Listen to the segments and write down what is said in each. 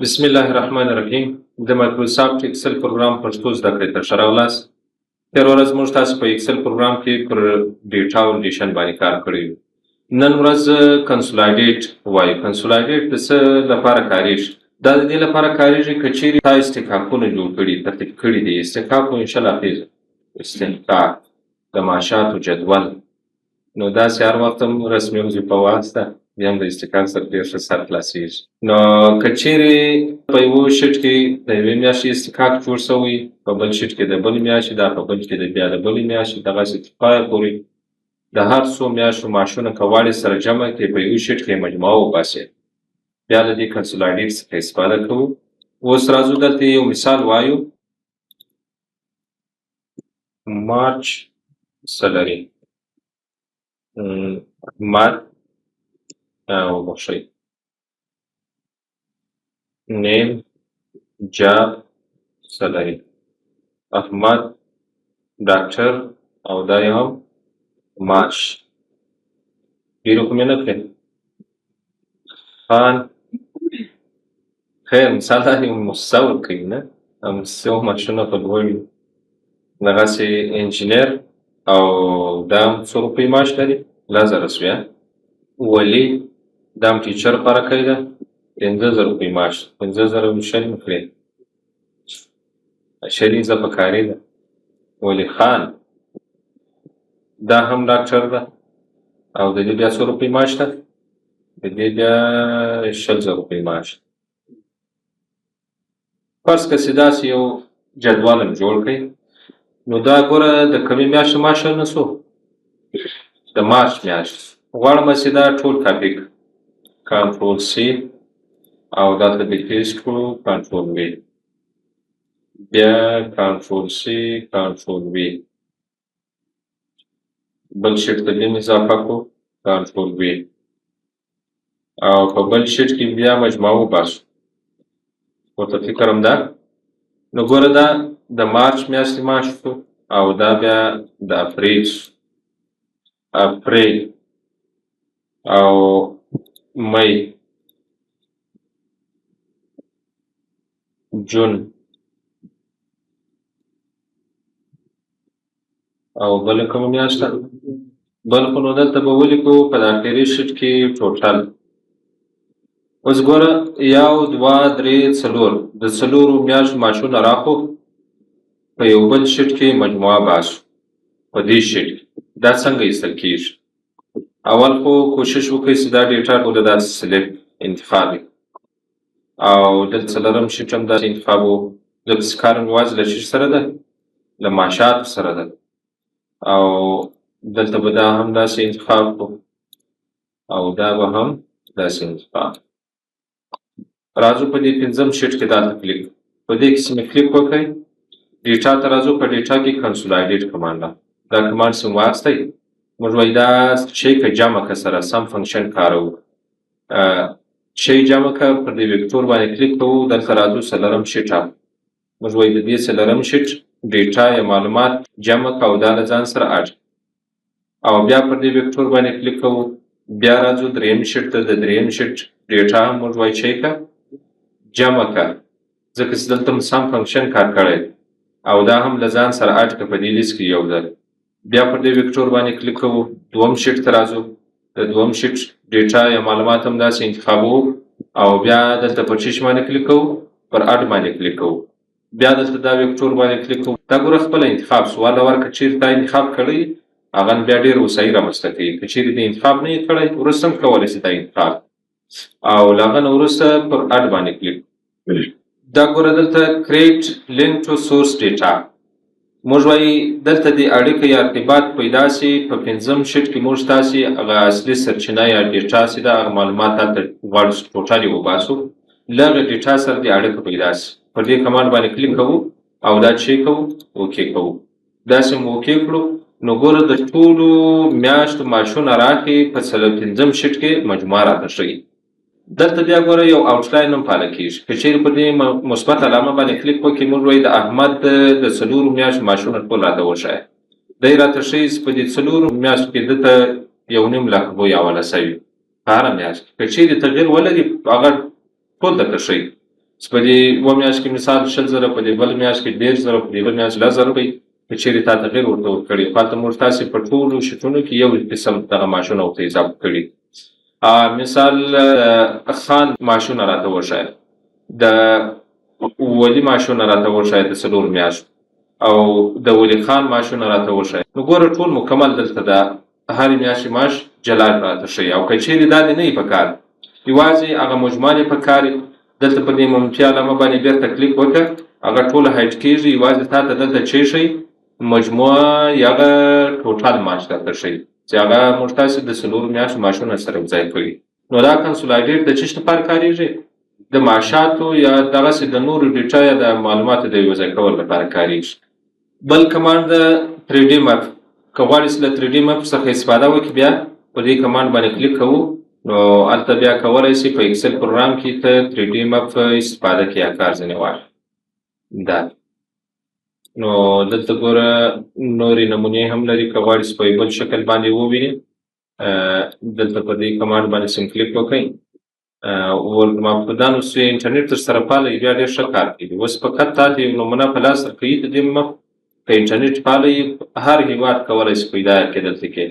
بسم الله الرحمن الرحیم. د مایکروسافټ ایکسل پروګرام پښتو زده کړې ته ښه راغلاست. تېره ورځ موږ تاسو په ایکسل پروګرام کې پر ډیټا ولیډیشن باندې کار کړی و. نن ورځ کنسولاډیټ وایو. کنسولاډیټ د څه لپاره کاریږي؟ دا د دې لپاره کاریږي که چیرې تا استحقاقونه جوړ کړي، ترتیب کړي دي. استحقاق و انشاءالله پیژنو. استحقاق د معاشاتو جدول، نو داسې هر وخت هم رسمي وظیفه واسطه بیا هم د استحقاق سره ډېر ښه سر خلاصېږي. نو که چیرې په یوه شیټ کې د یوې میاشتې استحقاق جوړ شوی، په بل شیټ کې د بلې میاشتې، دا په بل کې د بیا د بلې میاشتې، دغسې تر پایه پورې د هر څو میاشتو معاشونه که غواړې سره جمع کړې، په یوه شیټ کې مجموعه وباسې، بیا د دې کنسولاډیټ څخه استفاده کوو. اوس راځو دلته یو مثال وایو. مارچ سلري احمد وبخښئ نیم جاب سلري احمد ډاکټر او دا یې هم معاش. ډېرې خو مې نه کړې. خان خیر مثال دا یو موسسه ورکوي نه، موسسو معاشونه په لوړ وي. دغسې انجینر او دا هم څو روپۍ معاش لري؟ 10,000 سویه. ولي دا هم ټیچر لپاره کوي ده 15,000 روپۍ معاش. 15,000 شل مې کړې، شلي زه په کاري ده. ولي خان دا هم ډاکټر ده او د دې بیا څو روپۍ معاش ده؟ د دې بیا 20,000 روپۍ معاش. فرض که چې داسې یو جدول هم جوړ کړئ، نو دا ګوره د کومې میاشتې معاش نه شو؟ د مارچ میاشت. غواړم چې دا ټول کاپي کړم. کنټرول سی او دلته دې پیسټ کړو، کنټرول وي، بیا کنټرول سی کنټرول وي، بل شیټ ته بیا اضافه کړو، کنټرول وي، او په بل شیټ کې بیا مجموعه وباسو. ورته فکر هم ده. نو ګوره دا د مارچ میاشتې معاش شو او دا بیا د اپریل شو. اپریل او می، جون او بله کومه میاشت ده؟ بل خو نو دلته به ولیکو په د اخري شیټ کې ټوټل. اوس ګوره 1 2 3 4 د څلورو میاشتو معاشونه راخو په یو بل شیټ کې مجموعه باسو. په دې شیټ کې دا څنګه ایستل کېږي؟ اول خو کوشش وکړئ چې دا ډیټا ټوله داسې سلیپ انتخاب کړئ او دلته څلورم شیټ هم داسې انتخاب وکړو. ځکه چې کار مې یوازې له شیټ سره ده، له معاشاتو سره ده، او دلته به دا هم داسې انتخاب کړو او دا به هم داسې انتخاب. راځو په دې 5م شیټ کې دلته کلیک. په دې کې چې مې کلیک وکړئ، ډیټا ته راځو. په ډیټا کې کنسولاډیټ کمانډ ده. دا کمانډ چې مو واخیستی، موږ وایي دا شی که جمع که سره سم فنکشن کاروو. شی جمع که پر دې وکتور باندې کلیک کوو، دلته راځو څلورم شیټ اخلو. موږ وایي د دې څلورم شیټ ډیټا یا معلومات جمع که او دا له ځان سره اډ، او بیا پر دې وکتور باندې کلیک کوو. بیا راځو دریم شیټ ته. د دریم شیټ ډیټا هم موږ وایي شی که جمع که، ځکه چې دلته هم سم فنکشن کار کړی او دا هم له ځان سره اډ که په دې لیست کې یو ځل. بیا پر دې وکتور باندې کلیک کوو. دوم شیټ ته راځو. د دوم شیټ ډیټا یا معلومات هم داسې انتخابوو او بیا دلته پر شیش باندې کلیک کوو، پر اډ باندې کلیک کوو. بیا دلته دا وکتور باندې کلیک کوو. دا ګوره خپله انتخاب سو. والا ورکه چیرې تا انتخاب کړی، هغه بیا ډېر هوسایي رامنځته کوي. که چیرې د انتخاب نه یې کړی، وروسته هم کولی شي دا انتخاب، او له هغه نه وروسته پر اډ باندې کلیک. دا ګوره دلته کریټ لینک ټو سورس ډیټا. موږ وایي دلته د اړیکه یا ارتباط پیدا سي. په 5م شیټ کې موږ تاسې هغه اصلي سرچینه یا ډیټا چې ده، هغه معلومات هلته غواړو چې ټوټل یې وباسو، له هغه ډیټا سره د اړیکه پیدا سي. پر دې کمانډ باندې کلیک کوو او دا چې کوو اوکې کوو. داسې مو اوکې کړو، نو ګوره د ټولو میاشتو معاشونه راکړي په 5م شیټ کې مجموعه راته ښیي. دلته بیا ګوره یو آوټلاین هم پاله کېږي. که چیرې په دې مثبت علامه باندې کلیک وکړي، موږ وایي د احمد د څلورو میاشتو معاشونه ټول راته وښایه. دی راته ښیي چې په دې څلورو میاشتو کې ده ته 1.5 لک روپۍ حواله شوي په هره میاشت. که چیرې تغیر ولري، هغه ټول درته ښیي. په دې اووه میاشت کې مثال 100,000 په دې بل میاشت کې 1,500 په دې بل میاشت 10,000 روپۍ که چېرې تا تغیر ورته ورکړي خو هلته موږ تاسې په ټولو شیټونو کې یو قسم دغه معاشونه ورته اضافه کړي. مثال خان معاشونه راته وښایه، د ولي معاشونه راته وښایه د 4 میاشتو او د ولي خان معاشونه راته وښایه. نو ګوره ټول مکمل دلته د هرې میاشتې معاش جلا راته ښیي. او که چېرې دا دې نه وي په کار یوازې هغه مجمل یې په کار دلته په دې منفي علامه باندې بېرته کلیک وکړه هغه ټوله هایډ کېږي یوازې تا ته دلته چې ښیي مجموعه یا هغه ټوټال معاش درته ښیي چې هغه موږ تاسې د 4 میاشتو معاشونه سره یوځای کړي. نو دا کنسولاډیټ د څه شي لپاره کارېږي؟ د معاشاتو یا دغسې د نورو ډیټا یا د معلوماتو د یوځای کولو لپاره کارېږي. بل کمانډ د 3D مپ که غواړې چې له 3D مپ څخه استفاده وکړي بیا په دې کمانډ باندې کلیک کوو نو هلته بیا کولی شي په اکسل پروګرام کې ته 3D مپ استفاده کړي یا کار ځینې واخلي. دا نو دلته ګوره نورې نمونې هم لري که غواړې چې په بل شکل باندې ووینې دلته په دې کمانډ باندې سم کلیک وکړئ ورماپدانو چې انټرنیټ در سره پاله بیا ډېر ښه کار کوي. اوس فقط تا ته یو نمونه په لاس درکوي د دې مپ که انټرنیټ پاله هر هېواد کولی شي پیدا کړي دلته کې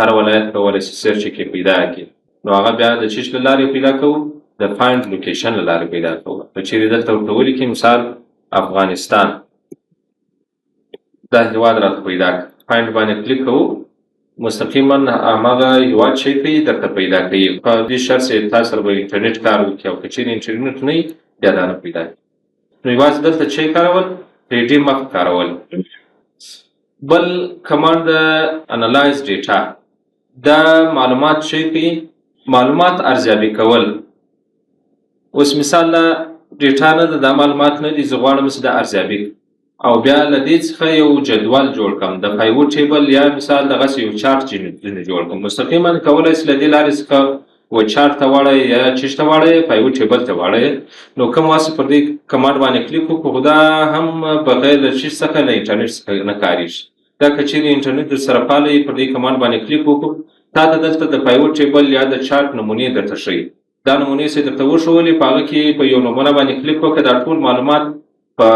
هر ولایت کولی شي سرچ کې پیدا کړي نو هغه بیا د چیش له لارې پیدا کوو د فایند لوکیشن له لارې پیدا کوو. که چېرې دلته ورته ولیکي مثال افغانستان دا هېواد راته پیدا کړه فایند باندې کلیک کوو مستقیما هماغه هېواد شی کوي درته پیدا کوي. په دې شرط چې تا سره به انټرنیټ کار وکړي او که چېرې انټرنیټ نه وي بیا دا نه پیدا کوي. نو یوازې دلته چې کارول 3D مپ کارول. بل کمانډ د انالایز ډیټا دا معلومات شی کوي معلومات ارزیابي کول. اوس مثال ډیټا نه ده دا معلومات نه دي زه غواړم چې دا ارزیابي او بیا له دې څخه یو جدول جوړ کړم د پایوټ ټیبل یا مثال دغسې یو چارټ ځینې جوړ کړم. مستقیما کولی شي له دې لارې څخه و چارټ ته واړئ یا چیش ته واړئ پایوټ ټیبل ته واړئ. نو کوم واسې پر دې کمانډ باندې کلیک وکړو خو دا هم بغیر له چیز څخه له انټرنیټ څخه نه کارېږي. دا که چېرې انټرنیټ در سره پاله پر دې کمانډ باندې کلیک وکړو تا ته دلته د پایوټ ټیبل یا د چارټ نمونې درته ښیي. دا نمونې چې درته وښولې په هغه کې په یو نمونه باندې کلیک وکړه دا ټول معلومات په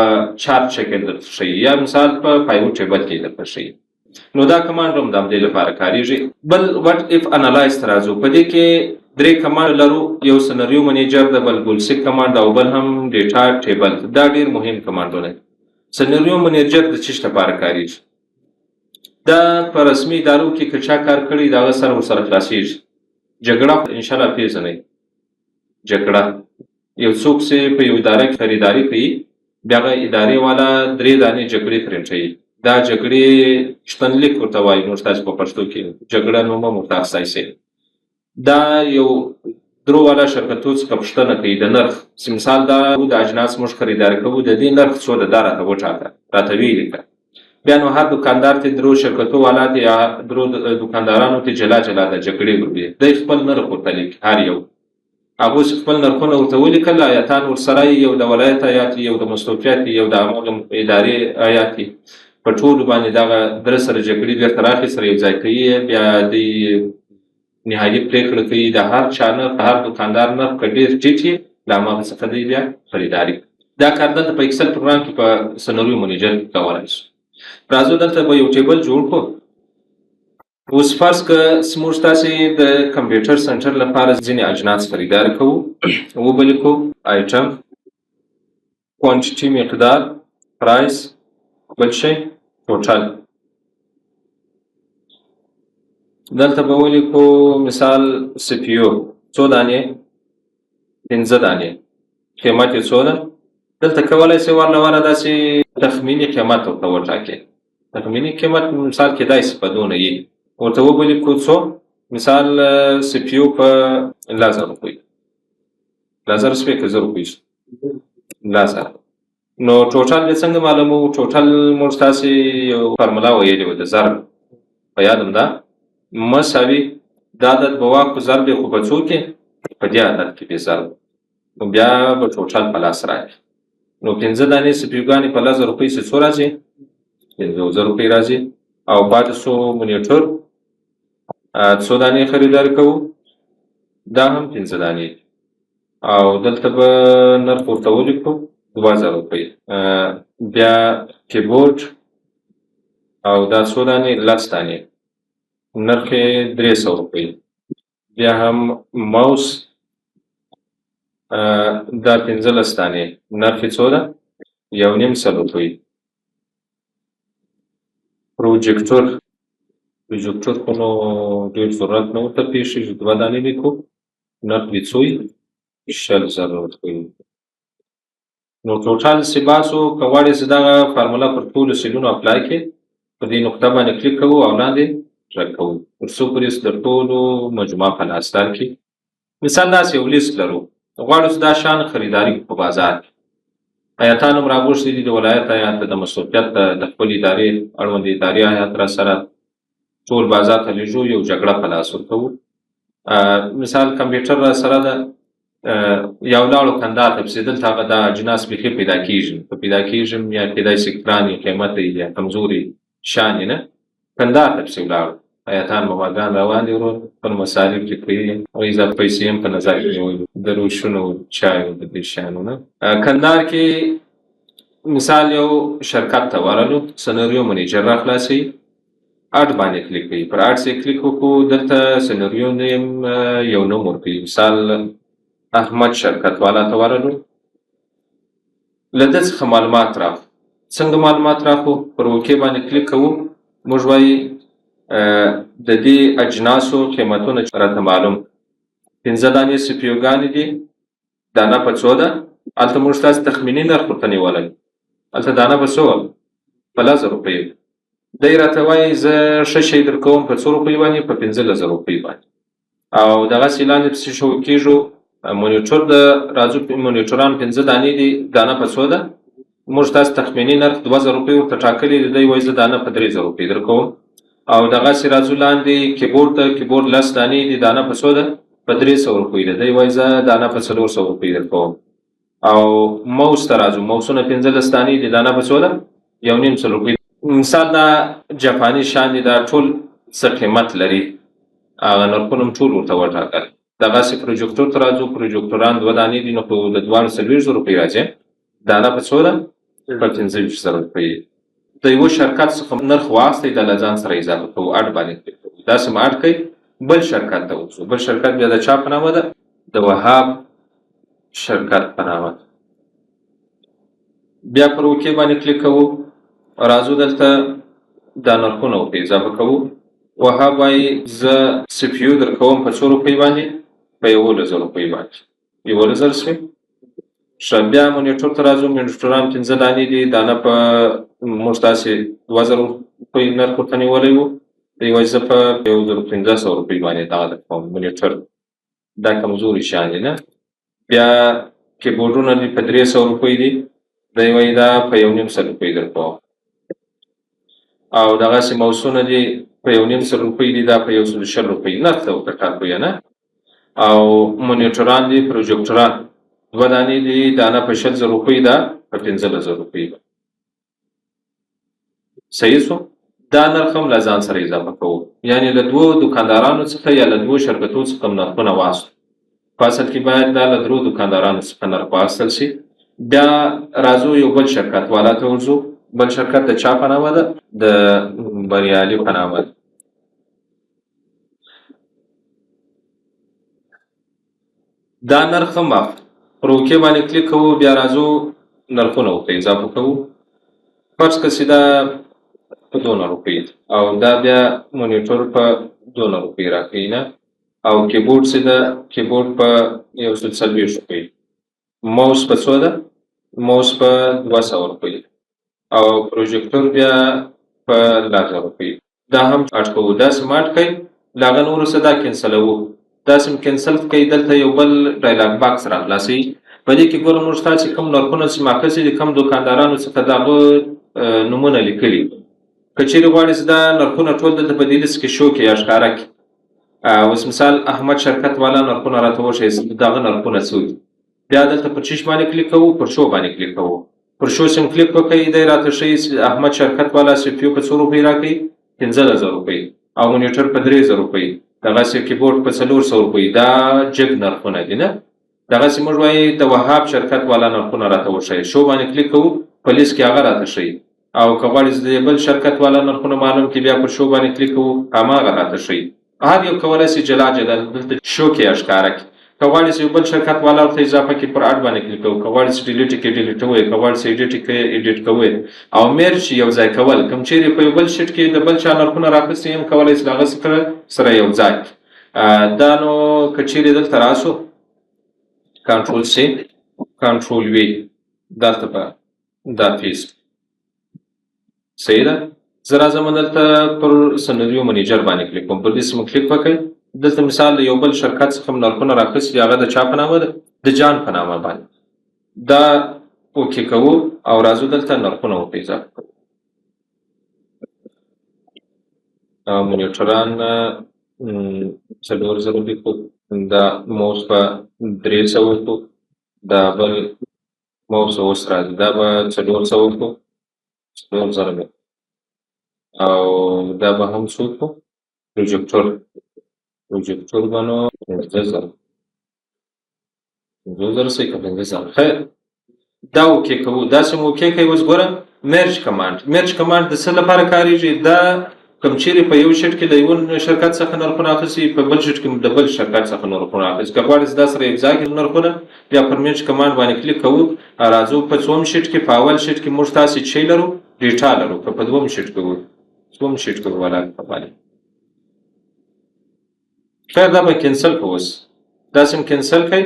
چارټ شکل درته ښیي یا مثال په پایوټ ټیبل کې درته ښیي. نو دا کمانډ هم د همدې لپاره کارېږي. بل وټ اف انالایز ته راځو. په دې کې 3 کمانډ لرو یو سنریو منیجر د بل بولسیک کمانډ او بل هم ډیټا ټیبل. دا ډېر مهم کمانډونه دي. سنریو منیجر د څه لپاره کارېږي؟ دا په رسمي ادارو کې که چا کار کړی د هغه سره ورسره خلاصېږي. جګړه انشاءالله پېژنئ. جګړه یو څوک چې په یو اداره کې خریداري کوي بیا هغه ادارې والا 3 دانې جګړې پرنټوي. دا جګړې شتنلیک ورته وایي موږ تاسو په پښتو کې جګړه نوم هم ورته اخیستی شي. دا یو درو والا شرکتو څخه پوښتنه کوي د نرخ چې مثال دا د اجناس موږ خریداري کوو د دې نرخ څو ده دا راته وټاکه راته ویې لیکه. بیا نو هر دکاندار ته درو شرکتو والا ته یا درو دکاندارانو ته جلا جلا د جګړې ګروپ دی خپل نرخ ورته لیکي هر یو هغوی چې خپل نرخونه ورته ولیکل ایاتان ورسره یو د ولایت ایات یو د مستوفیت یو د هماغه ادارې ایات په ټولو باندې دغه در سره جګړې بېرته راخي سره یو ځای کوي بیا د نهایي پرېکړه کوي د هر چا نرخ هر دکاندار نرخ که ډېر ټیټ وي له هماغه څخه دی بیا خریداري. دا کار دلته په اکسل پروګرام کې په سنریو منیجر کې کولی شو. راځو دلته به یو ټیبل جوړ کړو. اوس فرض که موږ تاسې د کمپیوټر سنټر لپاره ځینې اجناس خریداري کوو وبه لیکو آیټم کوانټیټي مقدار پرایس بل شی ټوټل. دلته به ولیکو مثال سی پي یو څو دانې 15 دانې قیمت یې څو ده. دلته کولی شئ ورله وره داسې تخمیني قیمت ورته وټاکئ. تخمیني قیمت مثال کېدای شي په دونه وي ورته وبه لیکو څو مثال سی پي یو په 1000 روپۍ 1000 شپې که 1000 روپۍ 1000. نو ټوټل بیا څنګه معلوموو؟ ټوټل موږ تاسې یو فارمولا ویلې وه د ضرب په یاد هم ده مساوي دا عدد به واخلو ضرب یې خو په څو کې په دې عدد کې بې ضرب نو بیا به ټوټل په لاس راکړي. نو 15 دانې سی پي یوګانې په 1000 روپۍ چې څو راځي 15,000 روپۍ راځي او پاتې څو مونیټر څو دانې خریداري کوو دا هم 15 دانې. او دلته به نرخ ورته ولیکو 2000 روپۍ. بیا کیبورډ او دا څو دانې 10 دانې نرخ یې 300 روپۍ. بیا هم ماوس دا 15 دانې نرخ یې څو ده 1.5 روپۍ. پروجیکټور خو نو ډېر ضرورت نه ورته پېښېږي 2 دانې لیکو نرخ یې څو وي 20,000 روپۍ. نو ټوټال چې باسو که غواړې چې دغه فارموله پر ټولو سیلونو اپلای کړې په دې نقطه باندې کلیک کوو او لاندې ډرګ کوو تر څو پورې چې د ټولو مجموعه په لاس درکړي. مثال داسې یو لیست لرو غواړو چې دا شیان خریداري په بازار کې هیاتان هم راغوښتي دي د ولایت هیات د مسؤلیت د خپل ادارې اړوند ادارې هیات را سره ټول بازار ته لېږو یو جګړه په لاس ورکوو. مثال کمپیوټر را سره ده یا ولاړو کندهار ته پسې دلته هغه دا اجناس بیخي پیدا کېږي که پیدا کېږي یا کېدای شي ګران یي قیمته یي یا کمزوري شیان یې نه کندهار ته پسې ولاړو هیاتان موادان روان دي ورور خپل مصارف یې کوي او اضافه پیسې هم په نظر کې نیولي د روشونو چایو د دې شیانو نه. کندهار کې مثال یو شرکت ته ورغلو سناریو منیجر را خلاصوي اډ باندې کلیک کوي پر اډ چې کلیک وکړو دلته سناریو نیم یو نوم ورکوي مثال احمد شرکت والا ته ورغلو له ده څخه معلومات راغلو څنګه معلومات راغلو پر اوکې باندې کلیک کوو موږ وایي د دې اجناسو قیمتونه راته معلوم 15 دانې سپیوګانې دي دانه په څو ده هلته موږ ستاسې تخمیني نرخ ورته نیولی هلته دانه په څو په 1000 روپۍ دی راته وایي زه ښه شی درکوم په څو روپۍ باندې په 15,000 روپۍ باندې او دغسې لاندې پسې شروع کېږو مونیټور د راځو مونیټوران 15 دانې دي دانه په څو ده موږ تاسو تخمیني نرخ 2000 روپۍ ورته ټاکلی دی دی وایي زه دانه په 3000 روپۍ درکوم او دغسې راځو لاندې کیبورډ ته کیبورډ 10 دانې دي دانه په څو ده په 300 روپۍ ده دی وایي زه دانه په 400 روپۍ درکوم او موس ته راځو موسونه 15 دانې دي دانه په څو ده 1.5 روپۍ. مثال دا جاپاني شیان دي دا ټول څه قیمت لري هغه نرخونه هم ټول ورته وټاکل. دغسې پروجیکټور ته راځو پروجیکټوران 2 دانې دي نو خو د دواړو 40,000 روپۍ راځي دانه په څو ده په 15,000 روپۍ. د یوه شرکت څخه نرخ واخیستی دا له ځان سره اضافه کوو اډ باندې کلیک کوو داسې مو اډ کوي بل شرکت ته وځو بل شرکت بیا د چا په نامه ده د وهاب شرکت په نامه ده. بیا پر اوکې باندې کلیک کوو راځو دلته دا نرخونه ورته اضافه کوو وهاب وایي زه سپیو درکوم په څو روپۍ باندې په 11,000 روپۍ باندې 11,000 شوې. ښه بیا مونیټور ته راځو مونیټوران 15 دانې دي دانه په موږ تاسې 2000 روپۍ نرخ ورته نیولی وو دی وایي زه په 1500 روپۍ باندې دغه درکوم مونیټور دا کمزوري شیان دي نه. بیا کیبورډونه دي په 300 روپۍ دي دی وایي دا په 1.5 روپۍ درکوم او دغسې موسونه دي په 1.5 روپۍ دي دا په 120 روپۍ نرخ ته ورته ټاکو یا نه. او مونیټوران دي پروجیکټوران 2 دانې دي دانه په 60,000 روپۍ ده په 15,000 روپۍ ده. صحیح شو دا نرخ هم له ځان سره اضافه کوو یعنې له 2 دکاندارانو څخه یا له 2 شرکتونو څخه نرخونه واخلو په اصل کې باید دا له 3 دکاندارانو څخه نرخ واخیستل شي. بیا راځو یو بل شرکت والا ته ورځو بل شرکت د چا په نامه ده د بریالي په نامه ده. دا نرخ هم اخلو پر اوکې باندې کلیک کوو بیا راځو نرخونه ورته اضافه کوو فرض که چې دا په 2 روپۍ او دا بیا مونیټور په 2 روپۍ راکوي نه او کیبورډ چې ده کیبورډ په 140 روپۍ موس په څو ده موس په 200 روپۍ او پروجیکټور بیا په 1000 روپۍ. دا هم اډ کوو داسې م اډ کوي له هغه نه وروسته دا کینسلوو داسې م کینسل کوي دلته یو بل ډایلاګ باکس راخلاصوي په دې کې ګوره موږ ستا چې کوم نرخونه چې ما اخیستي دي کوم دوکاندارانو څخه د هغه نومونه لیکلي که چیرې غواړې چې دا نرخونه ټول دلته په دې لیست کې شو کړي یا ښکاره کړي اوس مثال احمد شرکت والا نرخونه راته وښیي دغه نرخونه څو دي بیا دلته پر چیش باندې کلیک کوو پر شو باندې کلیک کوو پر شو سم کلیک وکړئ دی راته ښیي احمد شرکت والا سپیو په څو روپۍ راکوي 15,000 روپۍ او مونیټر په 3,000 روپۍ دغسې کیبورډ په 400 روپۍ دا جګ نرخونه دي نه دغسې موږ وایي د وهاب شرکت والا نرخونه راته وښیي، شو باندې کلیک کوو په لیست کې هغه راته ښیي. او که غواړئ د بل شرکت والا نرخونه معلوم کړي بیا پر شو باندې کلیک کوو هماغه راته ښیي. هر یو کولی شي جلا جلا دلته شو کې یې ښکاره کړي. که غواړئ چې یو بل شرکت والا ورته اضافه کړي پر اډ باندې کلیک کوو، که غواړئ چې ډیلیټ کړئ ډیلیټوئ، که غواړئ چې ایډیټ کړئ ایډیټ کوئ. او میرج یو ځای کول، کوم چیرې په یو بل شیټ کې د بل چا نرخونه راخیستي هم کولی شي د هغه سره یو ځای کړي. دا نو که چیرې دلته راسو کنټرول سی کنټرول وی دلته په دا پیس صحیح ده. زه راځم دلته پر سنریو منیجر باندې کلیک کوم، پر دې سیمه کلیک وکړئ. دلته مثال یو بل شرکت څخه نرخونه راخیستي هغه د چا په نامه ده؟ د جان په نامه باندې. دا اوکې کوو او راځو دلته نرخونه ورته اضافه کوو. مونیټران 4000 لیکو، دا موس په 300 وکړو، دا بل موس اوس راځي دا به 400 وکړو، 4000 مې او دا به هم څو وکړو پروجیکټور به نو 5000 صحیح که 5000 خیر. دا اوکې کوو، داسې مو اوکې کوي. اوس ګوره مرج کمانډ د څه لپاره کارېږي؟ دا کوم چیرې په یو شیټ کې د یو شرکت څخه نرخونه اخیستي په بل شیټ کې د بل شرکت څخه نرخونه اخیستي. که غواړئ دا سره یوځای کړي نرخونه بیا پر مرج کمانډ باندې کلیک کوو، راځو په څوم شیټ کې؟ په اول شیټ کې موږ تاسې څه لرو؟ ډیټا لرو. که په دوم شیټ کې وو څوم شیټ کې والا باندې خیر دا به کینسل کوو. اوس داسې م کینسل کړئ.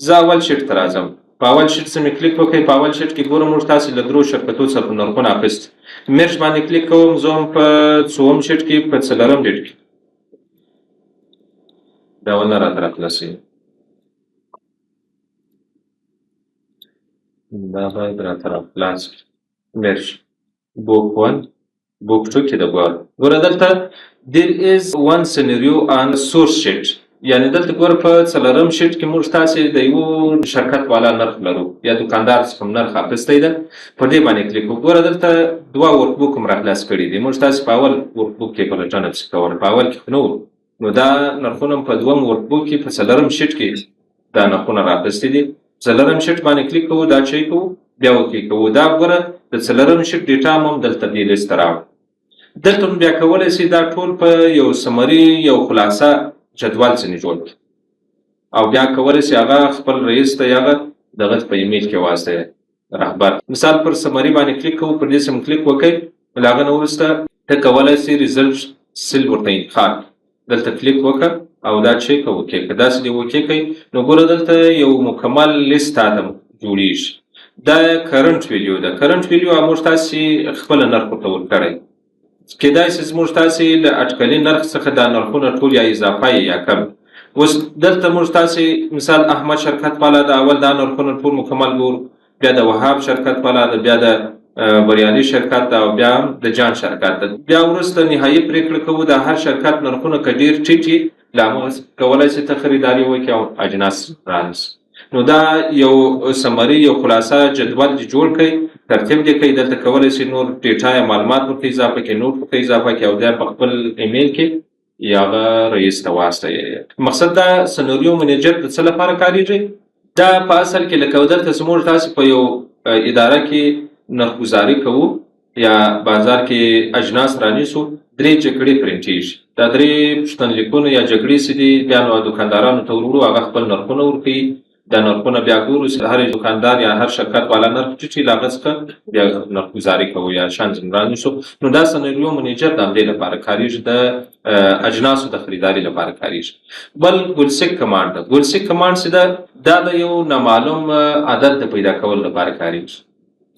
زه اول شیټ ته راځم، په اول شیټ څه مې کلیک وکړئ. په اول شیټ کې ګورم موږ تاسې له درو شرکتو څخه نرخونه اخیستي. مرج باندې کلیک کوم، زه هم په څوم شیټ کې؟ په 4م ډیټ کې. دا ونه راته راخلاصوي، دا باید راته راخلاص کړي. مرج بوک 1 بوک 2 کې د ګوره دلته there is one scenario on source sheet، یعنی دلته ګوره په 4م شیټ کې موږ تاسې د یو شرکت والا نرخ لرو یا دکاندار څخه نرخ اخیستی ده. په دې باندې کلیک وکړو. ګوره دلته 2 ورک بوک هم راخلاص کړي دي. موږ تاسې په اول ورک بوک کې پلټنه پسې کوله، په اول کې خو نه وو. نو دا نرخونه په 2م ورک بوک کې په 4م شیټ کې دا نرخونه راخیستي دي. 4م شیټ باندې کلیک کوو، دا چی کوو، بیا اوکې کوو. دا ګوره د 4م شیټ ډیټا هم دلته دې لیست ته راوړو. دلته بیا کولی شي دا ټول په یو سمري یو خلاصه جدول ځینې جوړ کړي او بیا کولی شي هغه خپل رئیس ته یا هغه دغه په ایمیل کې واستوي رهبر. مثال پر سمري باندې کلیک کوو، پر دې سم کلیک وکړئ. له هغه نه وروسته ته کولی شي ریزلټ سیل ورته انتخاب دلته کلیک وکړه او دا چیک وکړئ. که داسې دې وکې کوي نو ګوره دلته یو مکمل لیست تاته جوړېږي. دا کرنټ ویلیو ده. کرنټ ویلیو موږ تاسې خپله نرخ ورته ورکړی. کېدای شي زموږ تاسې له اټکلي نرخ څخه دا نرخونه ټول یا اضافه یا کم. اوس دلته موږ تاسې مثال احمد شرکت والا د اول دا نرخونه ټول مکمل ګورو، بیا د وهاب شرکت والا ده، بیا د بریالي شرکت ده او بیا د جان شرکت ده. بیا وروسته نهایي پرېکړه کوو د هر شرکت نرخونه که ډېر ټیټ وي له هغه کولی شي ته خریداري وکړي او اجناس رانیسي. نو دا یو سمري یو خلاصه جدول دې جوړ کړئ، ترتیب دې کړئ. دلته کولی شي نور ډیټا یا معلومات ورته اضافه کړئ، نوټ ورته اضافه کړئ او بیا په خپل ایمیل کې یا هغه رئیس ته واستوئ. مقصد دا سنریو منیجر د څه لپاره کارېږي؟ دا په اصل کې لکه دلته زموږ تاسې په یو اداره کې نرخګزاري کوو یا بازار کې اجناس رانیسو، 3 جګړې پرنټېږي. دا 3 پوښتنلیکونه یا جګړې چې دي بیا نو دکاندارانو ته وروړو، هغه خپل نرخونه ورکوي. دا نرخونه بیا ګورو چې هر دکاندار یا هر شرکت والا نرخ ټیټ وي له هغه څخه بیا نرخګزاري کوو یا شان ځینې رانیسو. نو دا سنریو منیجر د همدې لپاره کارېږي، د اجناسو د خریداري لپاره کارېږي. بل ګلسک کمانډ ده. ګلسک کمانډ چې ده دا د یو نامعلوم عدد د پیدا کولو لپاره کارېږي.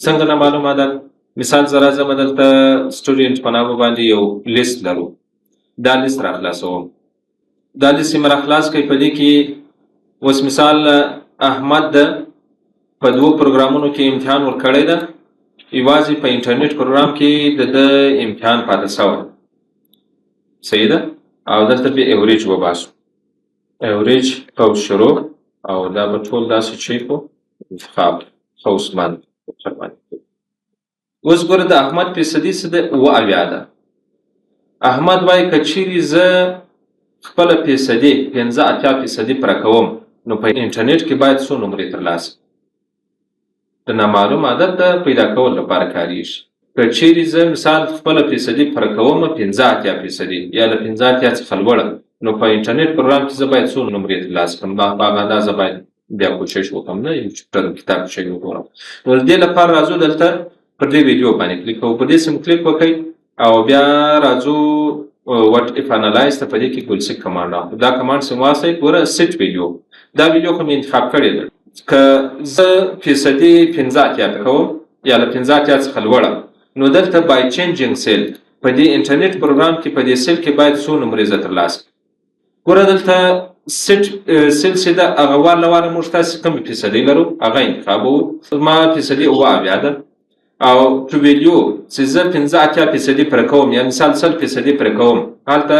څنګه نامعلوم عدد؟ مثال زه راځم دلته سټوډنټ په نامه باندې یو لیست لرو، دا لیست راخلاصوم. دا لیست یې مې راخلاص کړئ. په دې کې اوس مثال احمد ده په 2 پروګرامونو کې امتحان ورکړی ده، یوازې په انټرنیټ پروګرام کې د امتحان پاته شوی. صحیح ده. او دلته بیا ایوریج وباسو، ایوریج په شروع او دا به ټول داسې چی کو انتخاب خوصمند. اوس ګوره د احمد فیصدي څه ده؟ 80 ده. احمد وایي که چیرې زه خپله فیصدي 85% پوره کوم نو په انټرنیټ کې باید څو نمرې ترلاسه د نامعلوم عدد د پیدا کولو لپاره کاریږي. که چیرې زه مثال خپله فیصدي پوره کومه 85% یا له 85 څخه لوړه، نو په انټرنیټ پروګرام کې زه باید څو نمرې ترلاسه کړم. په هغه اندازه باید بیا کوشش وکړم، نه یو چپټر کتاب شی وګورم. نو د دې لپاره راځو دلته پر دې ویډیو باندې کلیک کوو، په دې سم کلیک وکړئ او بیا راځو وټ اف انالایز ته په دې کې ګولسیک کمانډ راغلی. دا کمانډ سم واسطه ګوره سیټ ویډیو، دا ویډیو کوم انتخاب کړی ده. که زه فیصدي 85 کوم یا له 85 څخه لوړه، نو دلته بای چینجینګ سیل په دې انټرنیټ پروګرام کې په دې سیل کې باید څو نمرې زه ترلاسه کړم. ګوره دلته سیل سیده هغه وار له واره موږ تاسې کومې فیصدۍ لرو هغه انتخابوو. زما فیصدي 78 ده او ټو ویلیو چې زه 85% پوره کوم یا مثال 100% پوره کوم، هلته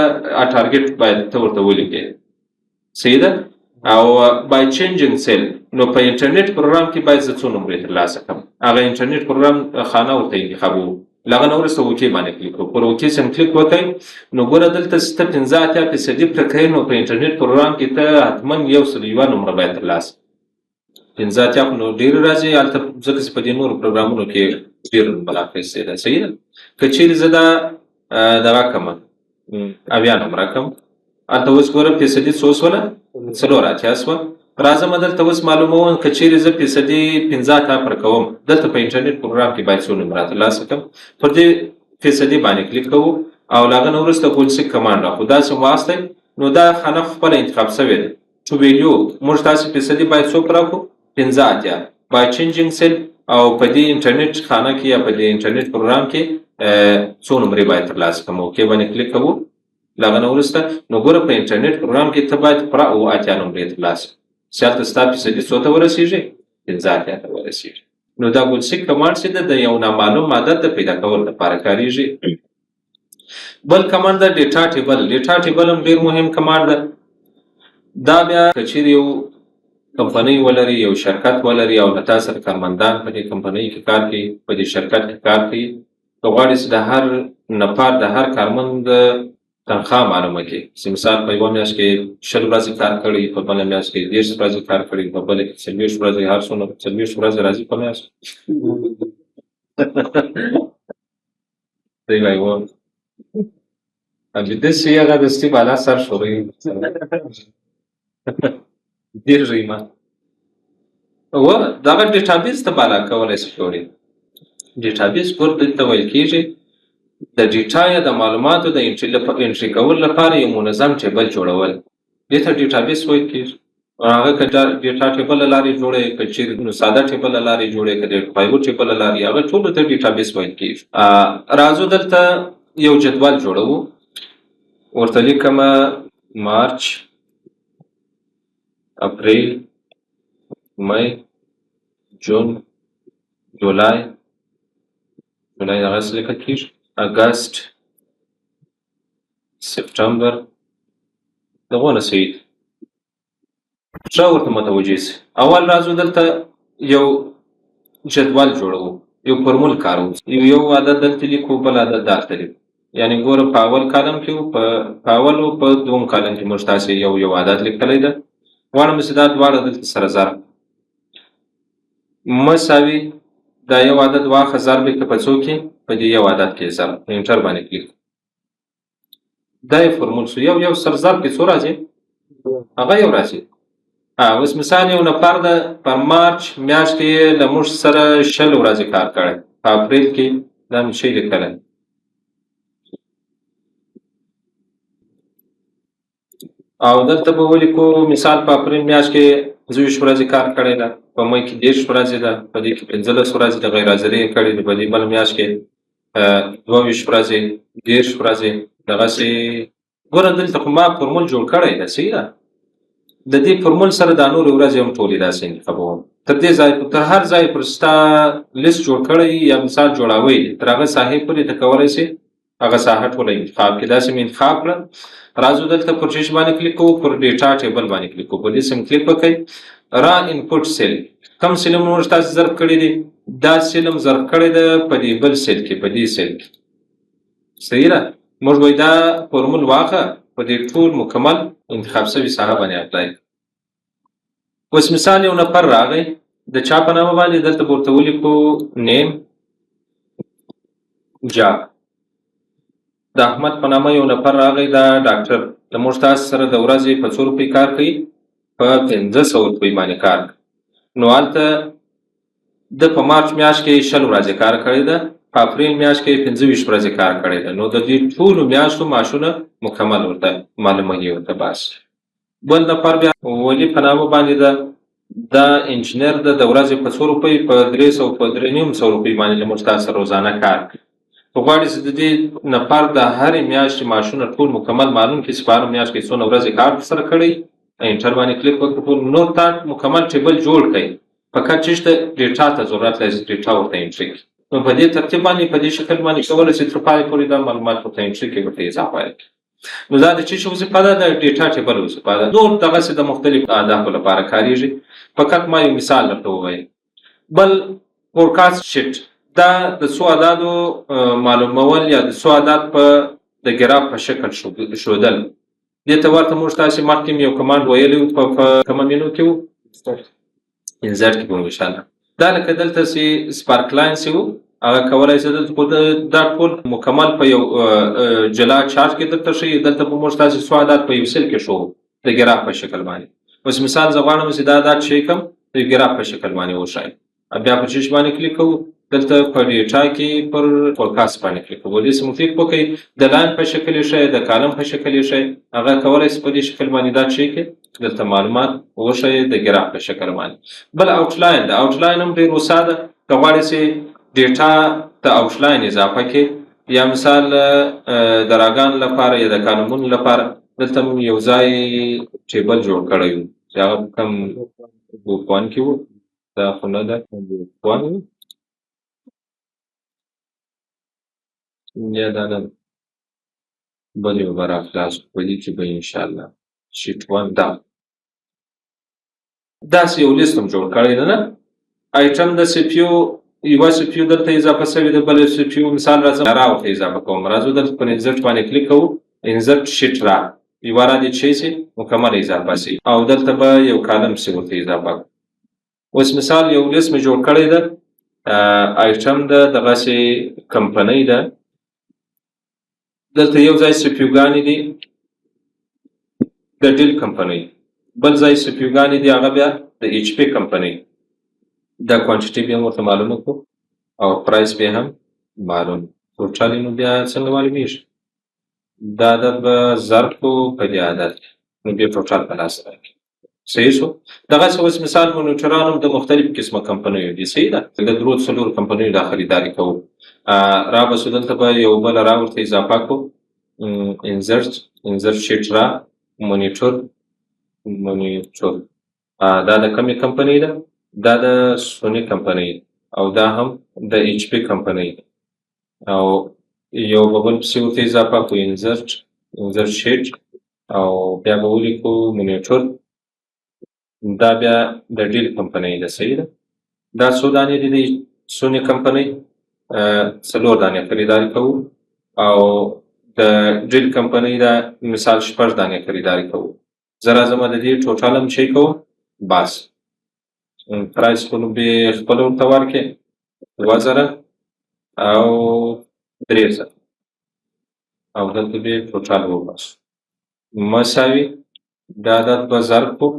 ټارګټ باید ته ورته ولیکې. صحیح ده؟ او بای چینجینګ سیل نو په انټرنیټ پروګرام کې باید زه څو نمرې ترلاسه کړم. هغه انټرنیټ پروګرام خانه ورته انتخابوو. له هغه نه وروسته اوکې باندې کلیک وکړو. پر اوکې سم کلیک وکړئ نو ګوره دلته چې ته 85% پوره کوې، نو په انټرنیټ پروګرام کې ته حتما 101 نمره باید ترلاسه 85 نو ډېر راځي هلته، ځکه چې په دې نورو پروګرامونو کې ډېر نمبر اخیستی ده. صحیح ده؟ که چیرې زه دا دغه کړمه 80 نمره کړم، هلته اوس ګوره فیصدي څو شوله؟ 84 شوه. راځم دلته اوس معلوموم که چیرې زه فیصدي 50 پوره کوم، دلته په انټرنیټ پروګرام کې باید څو نمره ترلاسه کړم. پر دې فیصدي باندې کلیک کوو او له هغه نه وروسته ګولسیک کمانډ راخو. داسې واستئ نو دا خانه خپله انتخاب شوې ده. ټو ویلیو موږ تاسې فیصدي باید څو پوره کړو؟ 85. بای چینجینګ سیل او په دې انټرنیټ خانه کې یا په دې انټرنیټ پروګرام کې څو نمرې باید ترلاسه کړم. اوکې باندې کلیک کوو. له هغه نه وروسته نو ګوره په انټرنیټ پروګرام کې ته باید پوره 80 نمرې ترلاسه کړې. چې هلته ستا فیصدي څو ته ورسېږي؟ 85 ته ورسېږي. نو دا ګولسیک کمانډ چې ده د یو نامعلوم عدد د پیدا کولو لپاره کاریږي. بل کمانډ ده ډیټا ټیبل. ډیټا ټیبل هم ډېر مهم کمانډ ده. دا بیا که چیرې یو کمپنۍ ولري، یو شرکت ولري او له تا سره کارمندان په دې کمپنۍ کې کار کوي، په دې شرکت کې کار کوي، که غواړې چې د هر نفر د هر کارمند تنخواه معلومه کړي، چې مثال په یوه میاشت کې 20 ورځې کار کړی، په بله میاشت کې 30 ورځې کار کړی، په بله کې 40 ورځې، هر څومره 40 ورځې راځي په میاشت. دی وایي و داسې هغه دستي بالا سر شوروي ډېر ژویما و دغه ډیټابیس ته بالا کولی شي جوړې. ډیټابیس ګور دلته ویل کېږي د ډیټا یا د معلوماتو د انټري کولو لپاره یو منظم ټیبل جوړول. دې ته ډیټابیس ویل کېږي. هغه که ډیټا ټیبل له لارې جوړې، که چیرې ساده ټیبل له لارې جوړې، که د فایبر ټیبل له لارې، هغه ټولو ته ډیټابیس ویل کېږي. راځو دلته یو جدول جوړوو. ورته لیکمه مارچ، اپریل، مئی، جون، جولای دغسې لیکل کېږي، اګست، سپټمبر، دغونه صحیح دي. ښه ورته متوجه سئ. اول راځو دلته یو جدول جوړوو، یو فورمول کاروو. یو عدد دلته لیکو، بل عدد دلته لیکو. یعنې ګوره په اول کالم کې په اول او په دوم کالم کې موږ تاسې یو عدد لیکلی ده. غواړم چې دا دواړه دلته سره ضرب مساوي دا یو عدد واخه ضرب یې که په څو کې؟ په دې یو عدد کې ضرب. انټر باندې کلیک. دا یې فورمول شو. یو سر ضرب کې څو راځي؟ هغه یو راځي. اوس مثال یو نفر ده په مارچ میاشت کې له موږ سره 20 ورځې کار کړی، په اپریل کې دا مې شی لیکلی او دلته به ولیکو مثال په اپریل میاشت کې 20 ورځې کار کړی ده، په مئی کې 30 ورځې ده، په دې کې 15 ورځې د غیر حاضرۍ یې کړې ده، په دې بله میاشت کې 22 ورځې، 30 ورځې. دغسې ګوره دلته خو ما فورمول جوړ کړی ده. صحیح ده؟ د دې فورمول سره دا نورې ورځې هم ټولې داسې انتخابوم. تر دې ځای تر هر ځای پر ستا لیست جوړ کړی یا مثال جوړوی، تر هغه ساحې پورې ته کولی شې هغه ساحه ټوله انتخاب کړې. داسې مې انتخاب کړه. راځو دلته پر چیش باندې کلیک کوو، پر ډیټا ټیبل باندې کلیک کوو، په دې سم کلیک وکړئ. را انپوټ سیل کوم سیل موږ تاسې ضرب کړی دی؟ دا سیل هم ضرب کړی ده په دې بل سیل کې، په دې سیل کې. صحیح ده؟ موږ وایي دا فورمول واخه په دې ټول مکمل انتخاب شوي ساحه باندې اپلای. اوس مثال یو نفر راغی د چا په نامه باندې دلته به ورته ولیکو نیم جاب. د احمد په نامه یو نفر راغی دا ډاکټر د موږ تاسو سره د ورځې په 100 روپۍ کار کوي په 1500 روپۍ باندې کار کوي. نو هلته د په مارچ میاشت کې 100 ورځې کار کړی ده، په اپریل میاشت کې 25 ورځې کار کړی ده. نو د دې ټولو میاشتو معاشونه مکمل ورته معلوموي ورته بس. بل نفر بیا ولي په نامه باندې ده دا انجینر ده د ورځې په 100 روپۍ په 300 په 350 روپۍ باندې له موږ تاسو سره روزانه کار کوي. خو غواړي چې د دې نفر د هرې میاشتې معاشونه ټول مکمل معلوم کړي چې په هره میاشت کې څونه ورځې کار سره کړی، انټر باندې کلیک وکړو. نو تا مکمل ټیبل جوړ کړئ، فقط چې ته ډیټا ته ضرورت لري ډیټا ورته انټري کړي. نو په دې ترتیب باندې په دې شکل باندې کولی شي تر پایه پورې دا معلومات ورته انټري کړي، ورته اضافه کړي. نو دا د څه شي وظیفه ده؟ د ډیټا ټیبل وظیفه ده. نور دغسې د مختلفو اهدافو لپاره کارېږي. فقط ما یو مثال درته وویل. بل فورکاست شیټ دا د څو عددو معلومول یا د څو عدد په د ګراف په شکل ښودل. دې ته ورته موږ تاسې مخکې یو کمانډ ویلی و په کومه مینو کې و؟ انزرټ کې به وو انشاءالله. دا لکه دلته چې سپارک لاینس و هغه کولی شي دلته خو دا ټول مکمل په یو جلا چارټ کې درته ښیي. دلته به موږ تاسې څو عدد په یو سل کې ښوو د ګراف په شکل باندې. اوس مثال زه غواړم چې دا عدد شی کړم د ګراف په شکل باندې وښایم. بیا په چیش باندې کلیک کوو، دلته په ډیټا کې پر فورکاست باندې کلیک کوو. دې سم کلیک وکړئ، د لاین په شکل یې ښیي، د کالم په شکل یې ښیي. هغه کولی شي په دې شکل باندې دا چی کړي، دلته معلومات وښیي د ګراف په شکل باندې. بل آوټلاین ده. آوټلاین هم ډېر وسا ده. که غواړئ چې ډیټا ته آوټلاین اضافه کړي یا مثال د راګانو لپاره یا د کالمونو لپاره دلته موږ یو ځای ټیبل جوړ کړی و چې هغه کوم ګروپ 1 کې و. دا خو نه ده ګروپ 1 یا دا نه بل یو به راخلاص کړو. په دې کې به انشاءالله شیټ 1 دا داسې یو لیست هم جوړ کړی ده. نه آیټم د سی پی یو یوه سی پی یو دلته اضافه شوې ده، بله سی پی یو مثال راځم را ورته اضافه کوم. راځو دلته په انزرټ باندې کلیک کوو، انزرټ شیټ را یوه را دې چې شي مکمل اضافه شي او دلته به یو کالم سي ورته اضافه کړو. اوس مثال یو لیست مې جوړ کړی ده. آیټم ده دغسې کمپنۍ ده. دلته یو ځای سی پی یوګانې دي د ډیل کمپنۍ، بل ځای سی پی یوګانې دي هغه بیا د ایچ پی کمپنۍ. دا کوانټیټي بیا هم ورته معلومه کړو او پرایس بیا هم معلوم. ټوټل نو بیا څنګه معلومیږي؟ دا عدد به ضرب کړو په دې عدد نو بیا ټوټل په لاس راکړي. صحیح شو؟ دغسې اوس مثال مونیټران هم د مختلف قسمه کمپنیو دي. صحیح ده؟ د 3 کمپنیو دا خریداري کوو. را به سو دلته به یو بله را ورته اضافه کړو، انزرټ شیټ را مونیټر. دا د کومې کمپنۍ ده؟ دا د سونی کمپنۍ او دا هم د ایچ پی کمپنۍ او یو به بل پسې ورته اضافه کړو انزرټ شیټ او بیا به ولیکو مونیټر. دا بیا د ډیل کمپنۍ ده. صحیح ده؟ دا څو دانې دي د سونی کمپنۍ؟ 4 دانې خریداري کوو او د ډیل کمپنۍ دا مثال 6 دانې خریداري کوو. زه راځم د دې ټوټل هم چی کوم بس. پرایس خو نو بیا خپله ورته ورکړې 2000 او 300 او دلته بیا ټوټل وباسو مساوي دا عدد به ضرب کړو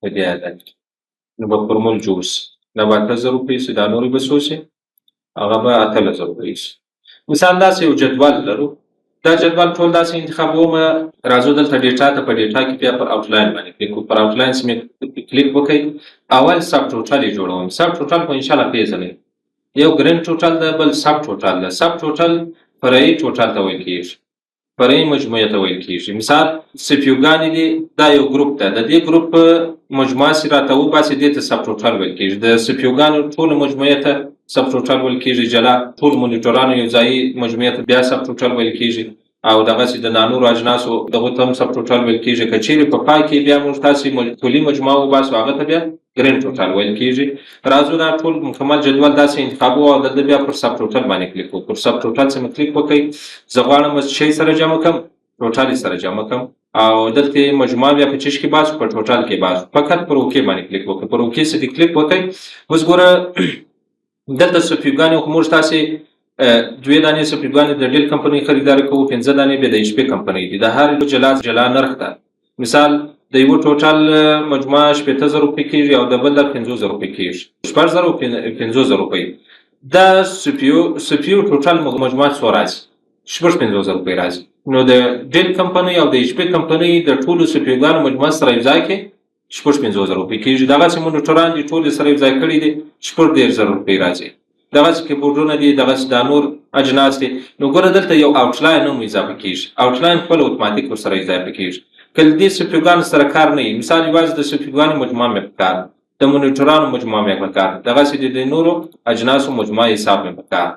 په دې عدد کې. نو به فورمول جوړ سي. دا به 8000 روپۍ سي، دا نورې به څو سي؟ هغه به 18000 روپۍ سي. مثال داسې یو جدول لرو. دا جدول ټول داسې انتخابوم. راځو دلته ډیټا ته، په ډیټا کې بیا پر آوټلاین باندې کلیک وکړو. پر آوټلاین مې کلیک وکړئ. اول سب ټوټل یې جوړوم. سب ټوټل خو انشاءالله پیژنئ. یو ګرین ټوټل ده، بل سب ټوټل ده. سب ټوټل فرعي ټوټل ته ویل کېږي، فرعي مجموعې ته ویل کېږي. مثال سی پی یوګانې دي، دا یو ګروپ ده. د دې ګروپ مجموعه چې راته وباسي دې ته سب ټوټل ویل کېږي. د سی پی یوګانو ټولو مجموعې ته سب ټوټل ویل کېږي. جلا ټول مونیټرانو یو ځایي مجموعې ته بیا سب ټوټل ویل کېږي او دغسې د نانورو اجناسو دغو ته هم سب ټوټل ویل کېږي. که چیرې په پای کې بیا موږ تاسې ټولي مجموعه وباسو هغه ته بیا ګرین ټوټل ویل کېږي. راځو دا ټول مکمل جدول داسې انتخابو او دلته بیا پر سب ټوټل باندې کلیک وکړو. پر سب ټوټل څخه کلیک وکړئ. زه غواړم چې شی سره جمع کړم، ټوټل یې سره جمع کړم. او دلته مجموعه بیا په چش کې باسو په ټوټال کې باسو فقط پر اوکې باندې کلیک وکړئ پر اوکې سره کلیک وکړئ اوس ګوره دلته سپیوګانې خو موږ تاسې دوی دانې سپیوګانې د ډیل کمپنۍ خریداري کوو 15 دانې بیا د ایچ پی کمپنۍ دي د هر یو جلا نرخ ده مثال د یو ټوټال مجموعه 18000 روپۍ کېږي او د بل د 50000 روپۍ کېږي 10000 او 50000 روپۍ دا سپیو ټوټال مجموعه څو راځي 50000 روپۍ راځي نو د ډیل کمپنۍ او د ایچ پی کمپنۍ د ټولو سپیوګانو مجموعه سره یو ځای کې 50000 روپۍ کېږي دغسې مونیټران دي ټول سره یو ځای کړي دي 14000 روپۍ راځي دغسې کیبورډونه دي دغسې دا نور اجناس دي نو ګوره دلته یو آوټلاین هم اضافه کېږي آوټلاین خپل اتوماتیک ورسره اضافه کېږي که د دې سپیوګانو سره کار نه وي مثال یوازې د سپیوګانو مجموعه مې پکار د مونیټرانو مجموعه مې پکار دغسې د نورو اجناسو مجموعه حساب مې پکار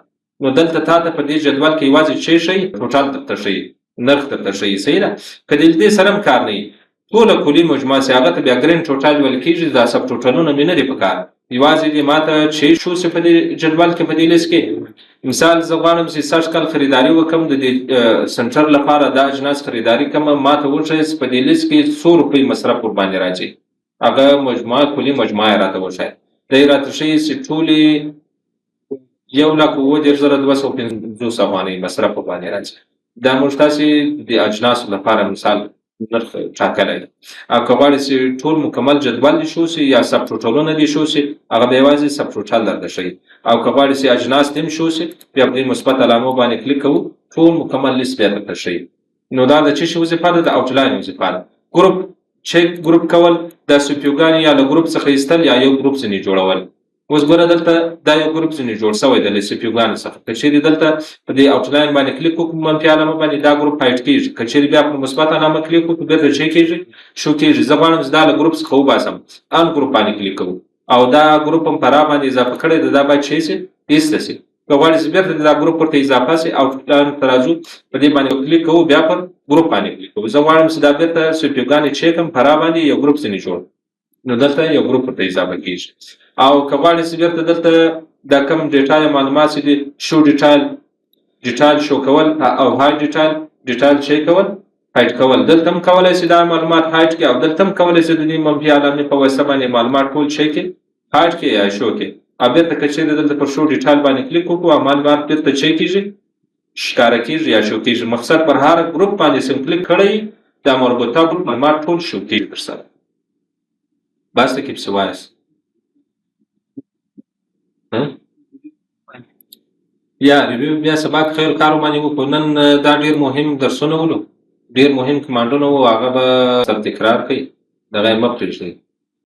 نو دلته تا ته په دې جدول کې یوازې څه شی ټوټال درته ښیي نرخ درته ښیي صحیح ده که د دې سره هم کار نه وي ټوله کلي مجموعه چې هغه ته بیا ګرین ټوټال ویل کېږي دا سب ټوټالونه مې نه دي پکار یوازې دې ماته چې شو څه په دې جدول کې په دې لیست کې مثال زه غواړم چې سږ کال خریداري وکړم د دې سنټر لپاره دا اجناس خریداري کوم ماته وښیه په دې لیست کې 100 روپۍ مصرف ورباندې راځي هغه مجموعه کلي مجموعه یې راته وښیه دی راته ښیي چې ټولې 1,02,250 افغانۍ مصرف ورباندې راځي دا موږ تاسې د اجناسو لپاره مثال نرخ ټاکلی دی او که غواړئ چې ټول مکمل جدول دې شو سي یا سب ټوټالونه دې شو سي هغه به یوازې سب ټوټال درته ښیي او که غواړئ چې اجناس دې هم شو سي بیا په دې مثبت علامو باندې کلیک کوو ټول مکمل لیست بیا درته ښیي نو دا د څه شي وظیفه ده د آوټلاین وظیفه ده ګروپ چک ګروپ کول د سپیوګانې یا له ګروپ څخه ایستل یا یو ګروپ ځینې جوړول اوس ګوره دلته دا یو ګروپ ځینې جوړ شوی دی له سپیوګانو څخه که چیرې دلته په دې آوټلاین باندې کلیک وکړو منفي علامه باندې دا ګروپ هایټ کېږي که چیرې بیا په مثبت علامه کلیک وکړو بېرته څه کېږي شو کېږي زه غواړم چې دا له ګروپ څخه وباسم ان ګروپ باندې کلیک کوو او دا ګروپ هم په را باندې اضافه کړی دی دا باید څه شي ایسته شي که غواړئ چې بېرته دا ګروپ ورته اضافه شي آوټلاین ته راځو په دې باندې کلیک کوو بیا پر ګروپ باندې کلیک کوو زه غواړم چې دا بېرته سپیوګانې چیک کړم په را باندې یو ګروپ ځینې جوړ نو دلته یو ګروپ ورته اضافه کېږي او که غواړئ چې بېرته دلته دا کوم ډیټا یا معلومات چې دي شو ډیټایل شو کول او هاید ډیټایل چی کول هایډ کول دلته هم کولی شي دا معلومات هایډ کړي او دلته هم کولی شي د دې منفي علامې په واسطه باندې معلومات ټول چی کړي هایډ کړي یا شو کړي او بېرته که چیرې دلته پر شو ډیټایل باندې کلیک وکړو او معلومات بېرته چی کېږي ښکاره کېږي یا شو کېږي مقصد پر هر ګروپ باندې سم کلیک کړی دا مربوطه ګروپ معلومات ټول شو کېږي درسره بس ته کې پسې وایاست یا ریویو بیا سبا خیر کار باندې وکړو نن دا ډیر مهم درسونه ولو ډیر مهم کمانډونه وو هغه به سر تکرار کړئ دغه یې مه پرېږدئ